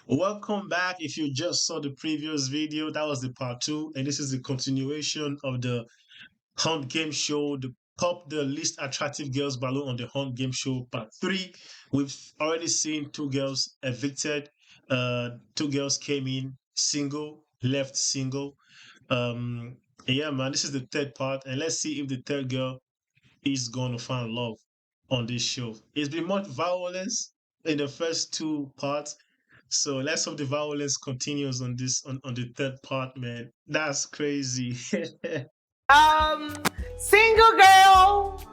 Welcome back. If you just saw the previous video, that was the part two, and this is the continuation of the Hunt Game Show, the Pop the Least Attractive Girls Balloon on the Hunt Game Show part three. We've already seen two girls evicted. Two girls came in single, left single. Um, yeah, man, this is the third part, and let's see if the third girl is gonna find love on this show. It's been much violence in the first two parts, so let's hope the violence continues on on the third part, man. That's crazy. Um, Single girl,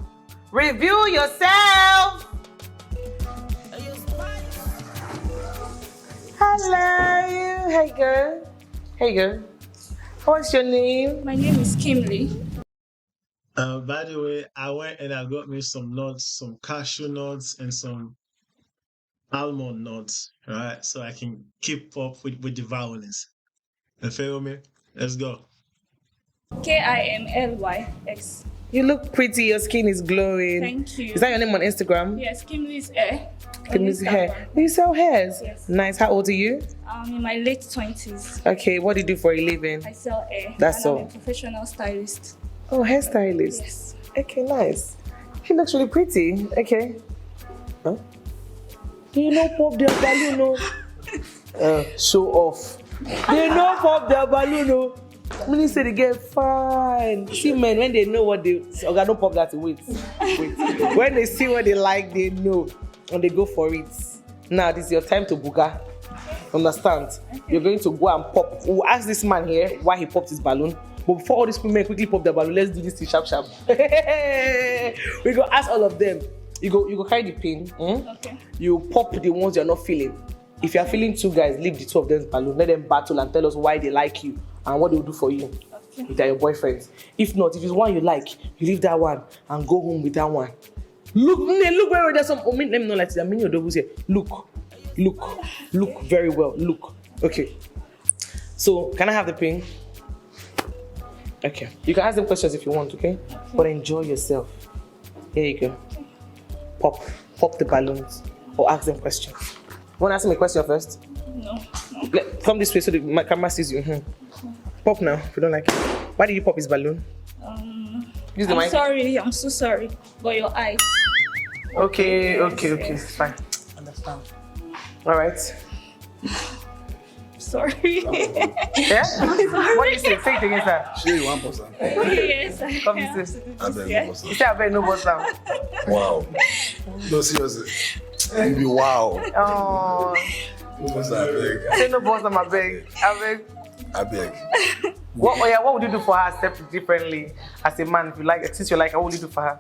review yourself. Hello. Hey girl. Hey girl. What's your name? My name is Kimberly. By the way, I went and I got me some nuts, some cashew nuts, and some almond nuts, right? So I can keep up with the violence. You feel me? Let's go. KIMLYX. You look pretty. Your skin is glowing. Thank you. Is that your name on Instagram? Yes, Kimberly's hair. Kimberly's hair. You sell hairs? Yes. Nice. How old are you? I'm in my late 20s. Okay. What do you do for a living? I sell hair. That's and all. I'm a professional stylist. Oh, hairstylist. Yes. Okay, nice. He looks really pretty. Okay. Huh? You know, pop their balloon, no. Show off. They know pop their balloon, no. When say they get fine. See, men, when they know what they... Okay, don't pop that. Wait. When they see what they like, they know. And they go for it. Now, this is your time to booga. Understand? You're going to go and pop. We'll ask this man here why he popped his balloon. But before all these people quickly pop their balloon, let's do this thing sharp. We go ask all of them. You go carry the pin. Okay. You pop the ones you're not feeling. If you're feeling two guys, leave the two of them's balloon. Let them battle and tell us why they like you and what they will do for you. Okay. If they're your boyfriends. If not, if it's one you like, you leave that one and go home with that one. Look very well. There's some. Let me know like there are many of those here. Look very well. Look. Okay. So can I have the pin? Okay. You can ask them questions if you want, okay? But enjoy yourself. Here you go. Pop the balloons or ask them questions. You want to ask me a question first? No. Come this way so my camera sees you. Pop now if you don't like it. Why did you pop his balloon? Use the I'm mic. sorry. I'm so sorry. But your eyes. Okay. It's fine. Understand. All right. Sorry. Yeah? What do you say? Say it again, sir. Sure, you want person? Yes. Come this way. I beg Yeah. you, person. You say I bet no boss now. Wow. No, seriously. You be wow. Oh. Person, I beg. Say no boss now, I beg. I beg. What would you do for her step differently as a man? If you like, since you like, what would you do for her?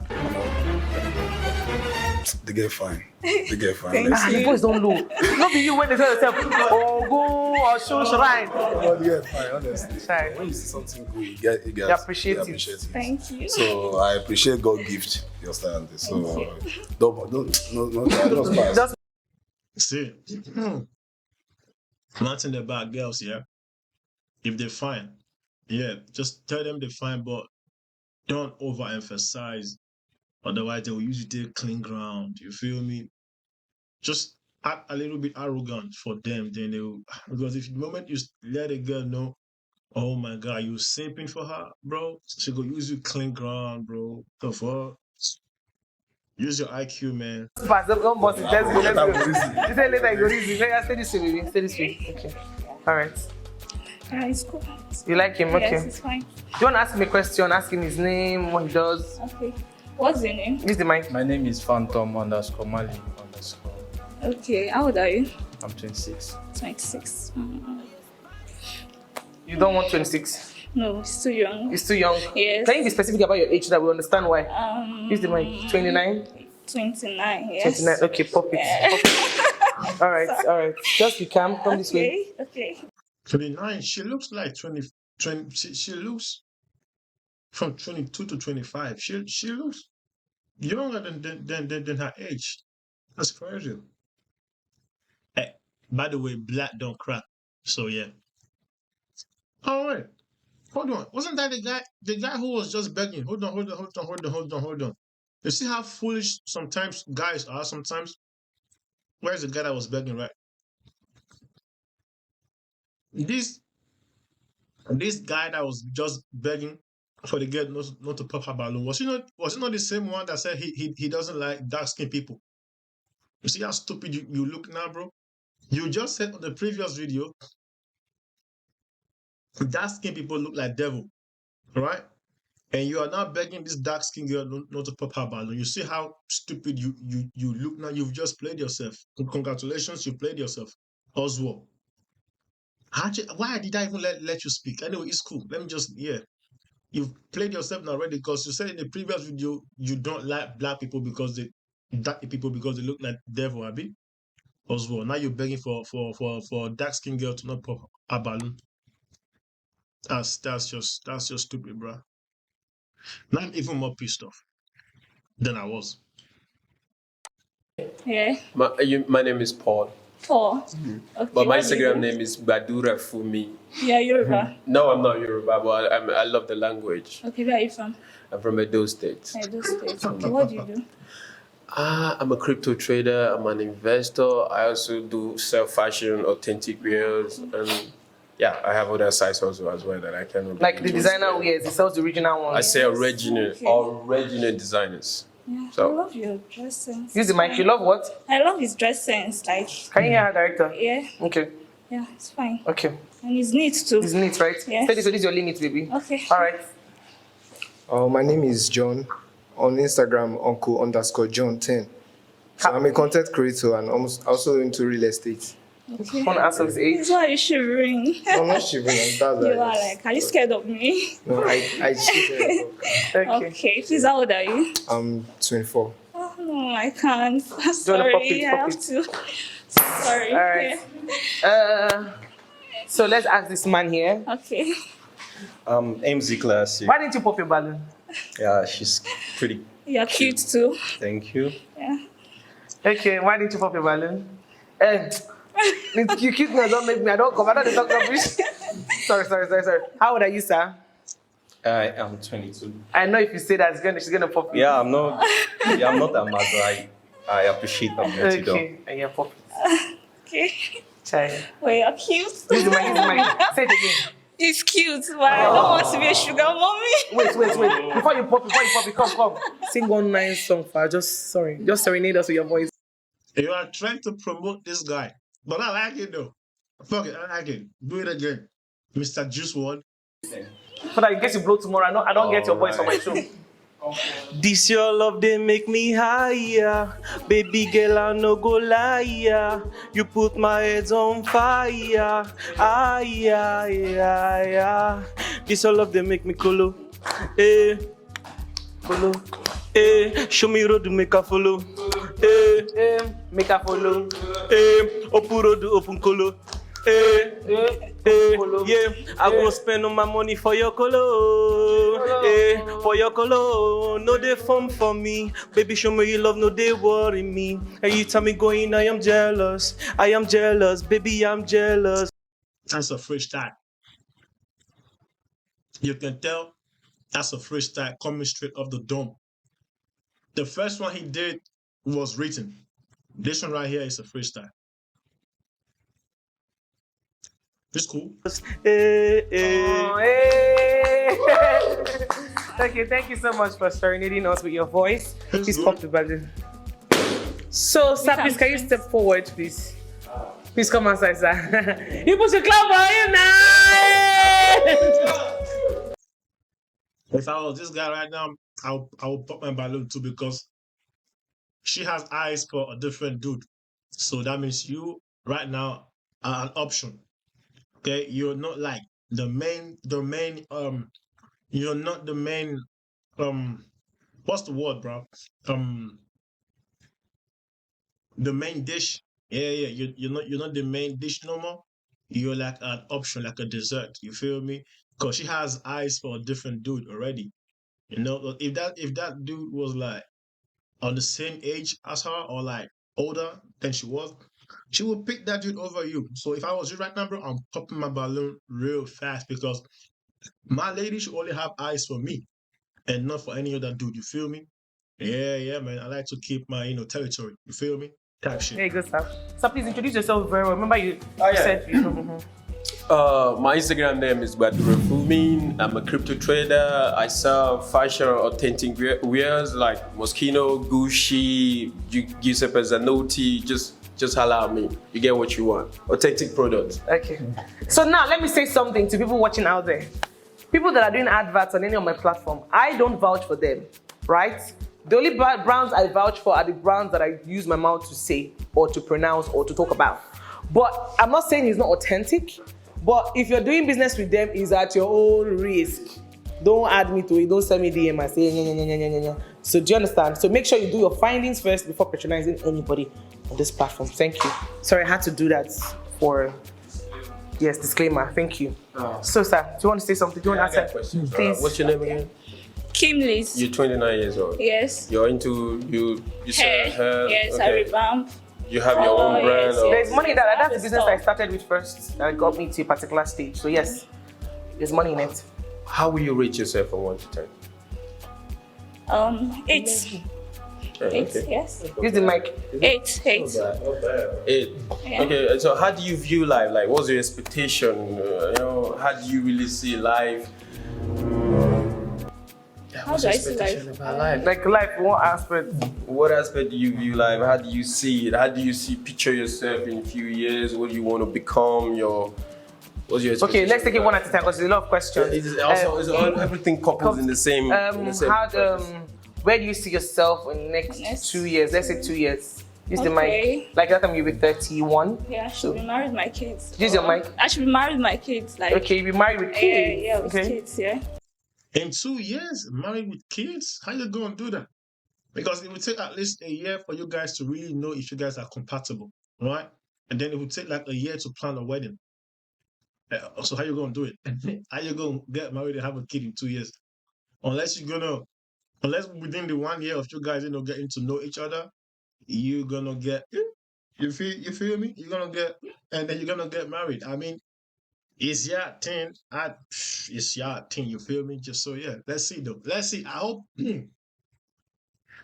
They get fine. Let's Ah, see. the boys don't know. Not be you when they tell yourself, oh, go or show shrine. Oh, they get fine, honestly. Shy. When you see something good, you get You appreciate it. Thank you. So I appreciate God gift. You understand? So don't pass. Just See, nothing about girls, yeah. If they're fine, yeah, just tell them they're fine, but don't overemphasize. Otherwise, they will usually take clean ground. You feel me? Just act a little bit arrogant for them. Then they will, because if the moment you let a girl know, oh my God, you simping for her, bro, she go use you clean ground, bro. The fuck? Use your IQ, man. pass. Don't boss it. Let's go. You say later you go easy. Stay this way, baby. Stay this way. Okay. All right. It's cool. You like him? Okay. Yes, it's fine. Do you want to ask him a question? Ask him his name, what he does. Okay. What's your name? Use the mic. My name is Phantom_Mali_. Okay. How old are you? I'm 26. 26. You don't want 26. No, it's too young. It's too young. Yes. Can you be specific about your age so that we understand why? Use the mic. 29? 29, yes. 29. Okay, pop it. All right. Just be calm. Come this way. Okay. 29, she looks like 20, she looks from 22 to 25. She looks younger than her age. That's crazy. Hey, by the way, black don't crack. So yeah. All right. Hold on. Wasn't that the guy who was just begging? Hold on. You see how foolish sometimes guys are sometimes? Where's the guy that was begging, right? This this guy that was just begging for the girl not to pop her balloon, was he not the same one that said he doesn't like dark skinned people? You see how stupid you look now, bro? You just said on the previous video, dark skinned people look like devil, right? And you are now begging this dark skinned girl not to pop her balloon. You see how stupid you look now? You've just played yourself. Congratulations, you played yourself. Oswald. Why did I even let you speak? Anyway, it's cool. Let me just, yeah. You've played yourself now already because you said in the previous video you don't like black people because they look like devil, Abby. Oswald. Now you're begging for a dark skinned girl to not pop a balloon. That's just stupid, bro. Now I'm even more pissed off than I was. Yeah. My name is Paul, 4. Okay. but my what do you Instagram do? name is Badura Fumi. Yeah, Yoruba. No, I'm not Yoruba, but I love the language. Okay, where are you from? I'm from Edo State. Edo State. Okay, what do you do? I'm a crypto trader. I'm an investor. I also do sell-fashion, authentic wears, and yeah, I have other sites also as well that I can. Like the designer wears, he sells the original one. I say original, Okay. original designers. Yeah, So- I love your dress sense. Use the mic. You love what? I love his dress sense. Like, Can you hear her, director? yeah, Okay. yeah, it's fine. Okay. And it's neat too. It's neat, right? Yes. Steady, so this is your limit, baby. Okay. All right. My name is John. On Instagram, uncle_John10. So I'm a content creator and also into real estate. Okay. Want to ask us his age? This is why you shivering. I'm not shivering. That's You are like, are you scared of me? No, I shiver. Okay. Okay, please, how old are you? I'm 24. Oh, no, I can't. wanna pop Sorry, it, I pop have it? to. Sorry. All right. So let's ask this man here. Okay. MZ class. Why didn't you pop your balloon? Yeah, she's pretty. You're cute too. Thank you. Yeah. Okay, why didn't you pop your balloon? You cuteness don't make me. I don't come. I don't talk rubbish. Sorry. How old are you, sir? I am 22. I know if you say that, she's gonna pop you. Yeah, I'm not. Yeah, I'm not that mad, but I appreciate that. Okay, and you're popping. Okay. Child. Wait, you're cute. Use the mic. Say it again. It's cute, but I don't want to be a sugar mommy. Wait. Before you pop it, come. Sing one nice song for just serenade us with your voice. You are trying to promote this guy, but I like it though. Fuck it, I like it. Do it again, Mr. Juice WRLD. So that in case you blow tomorrow, I don't get your voice on my show. This your love, they make me higher. Baby girl, I no go lie. You put my head on fire. This your love, they make me colo. Colo. Show me road to make a follow. Make her follow. Open road to open colo. Yeah, I go spend all my money for your colo. For your colo. No they fun for me. Baby, show me your love, no they worry me. And you tell me going, I am jealous. Baby, I'm jealous. That's a freestyle. You can tell that's a freestyle coming straight off the dome. The first one he did was written. This one right here is a freestyle. It's cool. Oh, hey. Thank you so much for serenading us with your voice. Please pop the balloon. So, sir, please can you step forward, please? Please come outside, sir. You put your clap for him now. If I was this guy right now, I would pop my balloon too because she has eyes for a different dude. So that means you right now are an option. Okay, you're not like the main you're not the main what's the word, bro? The main dish. Yeah, you're not the main dish no more. You're like an option, like a dessert. You feel me? Because she has eyes for a different dude already. You know, if that dude was like on the same age as her or like older than she was, she would pick that dude over you. So if I was you right now, bro, I'm popping my balloon real fast because my lady should only have eyes for me and not for any other dude. You feel me? Yeah, man. I like to keep my territory. You feel me? Type shit. There you go, sir. So please introduce yourself very well. Remember you yeah. said you. My Instagram name is Badura Fumin. I'm a crypto trader. I sell fashion authentic wears like Moschino, Gucci, Giuseppe Zanotti. Just holla at me. You get what you want. Authentic products. Okay. So now let me say something to people watching out there. People that are doing adverts on any of my platform, I don't vouch for them, right? The only brands I vouch for are the brands that I use my mouth to say or to pronounce or to talk about. But I'm not saying it's not authentic, but if you're doing business with them, it's at your own risk. Don't add me to it. Don't send me DM and say, yeah. So do you understand? So make sure you do your findings first before patronizing anybody on this platform. Thank you. Sorry, I had to do that for, yes, disclaimer. Thank you. So, sir, do you want to say something? Do you want to answer? Please. What's your name again? Kim Liz. You're 29 years old. Yes. You're into you Hair. sell hair. Yes, okay. I revamp. You have your own brand. yes, or- There's money in that. That's the That's business the I started with first that got me to a particular stage. So, yes, there's money in it. How will you rate yourself from 1 to 10? 8. Okay. 8, yes. Use the mic. 8. 8. 8. Yeah. Okay. So how do you view life? Like, what's your expectation? How do you really see life? How do I see life? About life? Like life, one aspect. What aspect do you view life? How do you see it? How do you picture yourself in a few years? What do you want to become? What's your expectation? Okay, let's take it one at a time because there's a lot of questions. It's everything couples in the same. in the same process. Where do you see yourself in the next Next 2 years? Let's say 2 years. Use the Okay. mic. Like that time you'll be 31. Yeah, I should be married with my kids. Use your mic. I should be married with my kids. Like, Okay, you'll be married with kids. Yeah, with okay. kids, yeah. In 2 years, married with kids, how you gonna do that? Because it would take at least a year for you guys to really know if you guys are compatible, right? And then it would take like a year to plan a wedding. So how you gonna do it? How you gonna get married and have a kid in 2 years? Unless within the 1 year of you guys, getting to know each other, you're gonna get you feel me? You're gonna get and then you're gonna get married. I mean, it's your thing. It's your thing. You feel me? Just so yeah. Let's see though. Let's see. I hope.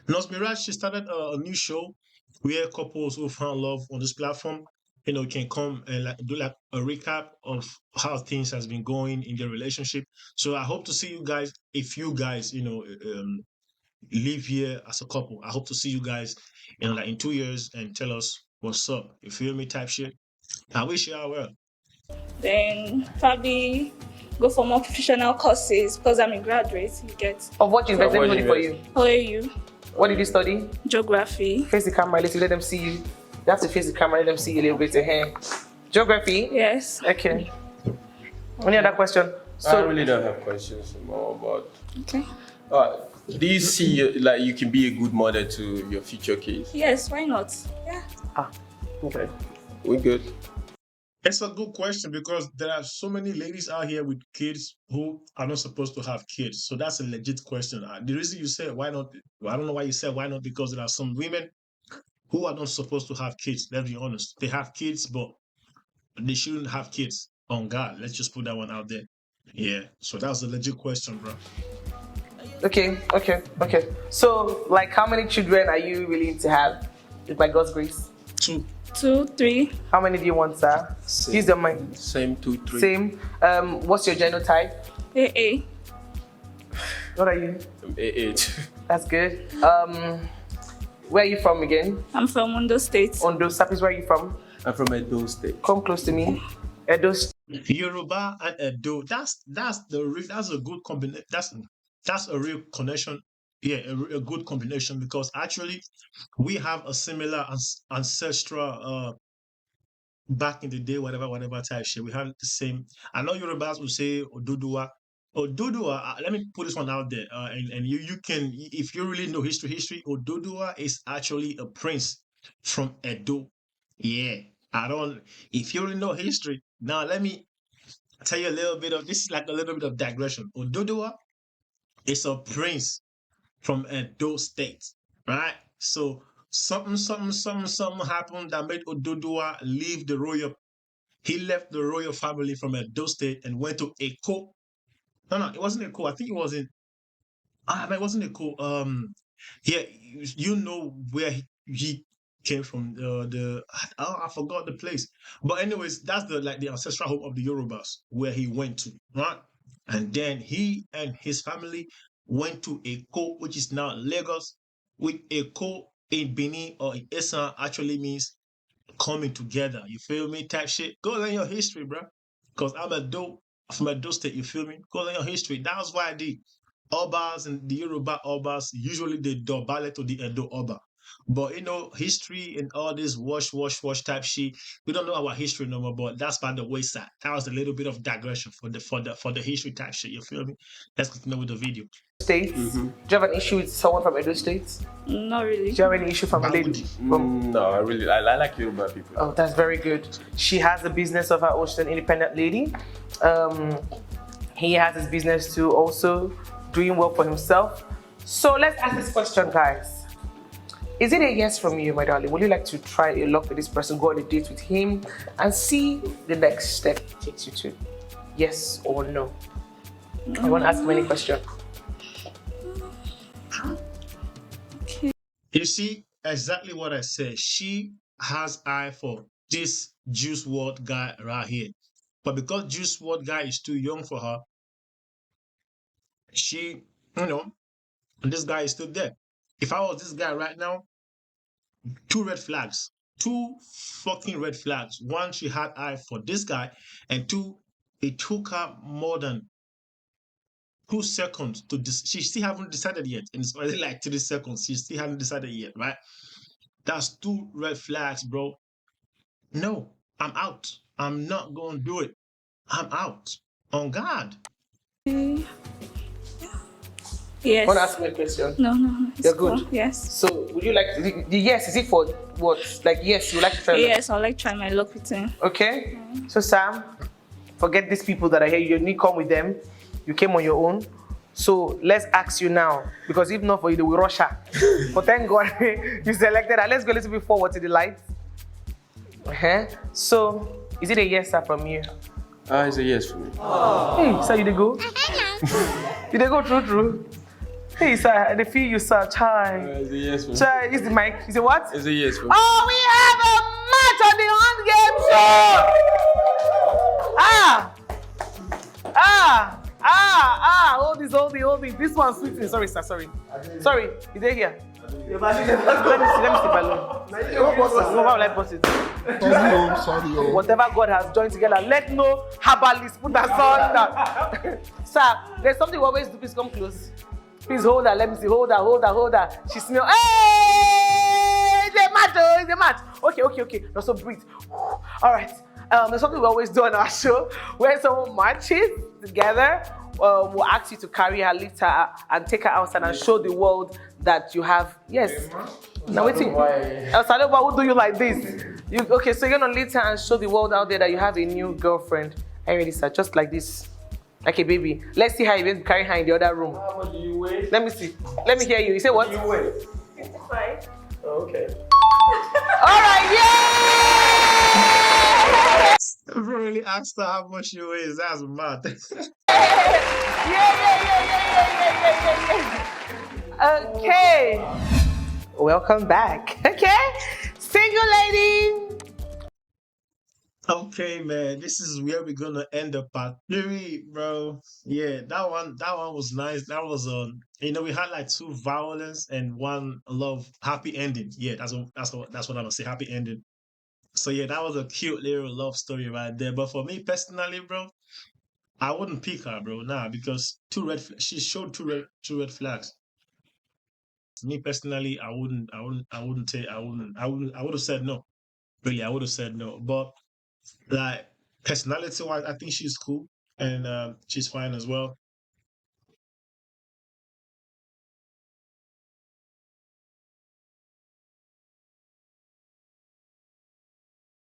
Nos Mirage, she started a new show where couples who found love on this platform, can come and do like a recap of how things has been going in their relationship. So I hope to see you guys. If you guys, live here as a couple, I hope to see you guys, like in 2 years and tell us what's up. You feel me? Type shit. I wish you all well. Then probably go for more professional courses because I'm a graduate. You get Of what university? What Let me for you. OAU, What did you study? geography. Face the camera, let them see you. You have to face the camera, let them see you a little bit ahead. Geography? Yes. Okay. Any other question? I So really don't have questions more, but Okay. do you see like you can be a good mother to your future kids? Yes, why not? Yeah. Okay, we good. It's a good question because there are so many ladies out here with kids who are not supposed to have kids. So that's a legit question. The reason you said why not, I don't know why you said why not, because there are some women who are not supposed to have kids. Let's be honest. They have kids, but they shouldn't have kids. On God, let's just put that one out there. Yeah. So that was a legit question, bro. okay. So like how many children are you willing to have? With by God's grace. 2. 2, 3. How many do you want, sir? Same. Use your mic. Same 2, 3. Same. What's your genotype? AA. What are you? 8. That's good. Where are you from again? I'm from Ondo State. Ondo. Sapis, where are you from? I'm from Edo State. Come close to me. Edo. Yoruba and Edo. That's a good combination. That's a real connection. Yeah, a good combination because actually we have a similar ancestral back in the day, whatever type shit. We have the same. I know Yorubas will say Oduduwa. Oduduwa, let me put this one out there. And you can, if you really know history, Oduduwa is actually a prince from Edo. Yeah. If you really know history, now let me tell you a little bit of, this is like a little bit of digression. Oduduwa is a prince from Edo State, right? So something happened that made Oduduwa leave the royal. He left the royal family from Edo State and went to Eko. No, it wasn't Eko. I think it was in. It wasn't Eko. Yeah, you know where he came from I forgot the place. But anyways, that's the ancestral home of the Yorubas where he went to, right? And then he and his family went to Eko, which is now Lagos, with Eko in Benin or in Esan actually means coming together. You feel me? Type shit. Go learn your history, bro. Because I'm a dope from a dope state. You feel me? Go learn your history. That's why the Obas and the Yoruba Obas usually they dobale to the Edo Oba. But history and all this wash type shit. We don't know our history no more. But that's by the wayside. That was a little bit of digression for the history type shit. You feel me? Let's continue with the video. States. Do you have an issue with someone from Edo States? Not really. Do you have any issue from a Why would lady? you? No, I like Yoruba people. Oh, that's very good. She has a business of her own. She's an independent lady. He has his business too, also doing well for himself. So let's ask this question, guys. Is it a yes from you, my darling? Would you like to try a luck with this person, go on a date with him, and see the next step it takes you to? Yes or no? I want to ask him any question. You see exactly what I said. She has eye for this Juice WRLD guy right here. But because Juice WRLD guy is too young for her, she, this guy is still there. If I was this guy right now, two red flags. Two fucking red flags. One, she had eye for this guy, and two, it took her more than 2 seconds to she still haven't decided yet. And it's already like 3 seconds. She still hasn't decided yet, right? That's two red flags, bro. No, I'm out. I'm not gonna do it. I'm out. On God. Yes. Want to ask me a question? No. It's You're good? cool. Yes. So, would you like the yes? Is it for what? Like, yes, you would like to try? Yes, I like try my luck with him. Okay. So, Sam, forget these people that are here. You need to come with them. You came on your own. So, let's ask you now. Because if not for you, they will rush her. But thank God you selected her. Let's go a little bit forward to the light. So, is it a yes, sir, from you? It's a yes for me. Hey, sir, you did go? You did go true? Hey, sir, they feel you, sir. Chai. It's a yes for me. Chai, is the mic. Is it what? It's a yes for me. Oh, we have a match on the hand game show! Hold this. This one's sweet. Sorry, sir, sorry. Sorry, is they here? Let me see ballon. No, why will I post it? Sorry. Whatever God has joined together, let no herbalist put us on. Sir, there's something we always do. Please come close. Please hold her. Let me see. Hold her. She smells. Hey! It's a match. Okay. Now, so breathe. All right. There's something we always do on our show. When someone matches together, we'll ask you to carry her, lift her, and take her outside and show the world that you have. Yes. Now waiting. Saloba, who do you like this? Okay, so you're gonna lift her and show the world out there that you have a new girlfriend. Are you ready, sir? Just like this. Like a baby. Let's see how you're going to carry her in the other room. How much do you weigh? Let me see. Let me hear you. You say what? What do you weigh? 55. Oh, okay. All right, yeah! I really asked her how much she weighs. That's mad. Yeah. Okay. Welcome back. Okay. Single lady. Okay, man. This is where we're gonna end the part 3, bro. Yeah, that one was nice. That was we had like 2 violence and 1 love happy ending. Yeah, that's what I'm gonna say, happy ending. So yeah, that was a cute little love story right there. But for me personally, bro, I wouldn't pick her, bro. Nah, because she showed two red flags. Me personally, I would have said no. Really, I would have said no. But like personality wise, I think she's cool and she's fine as well.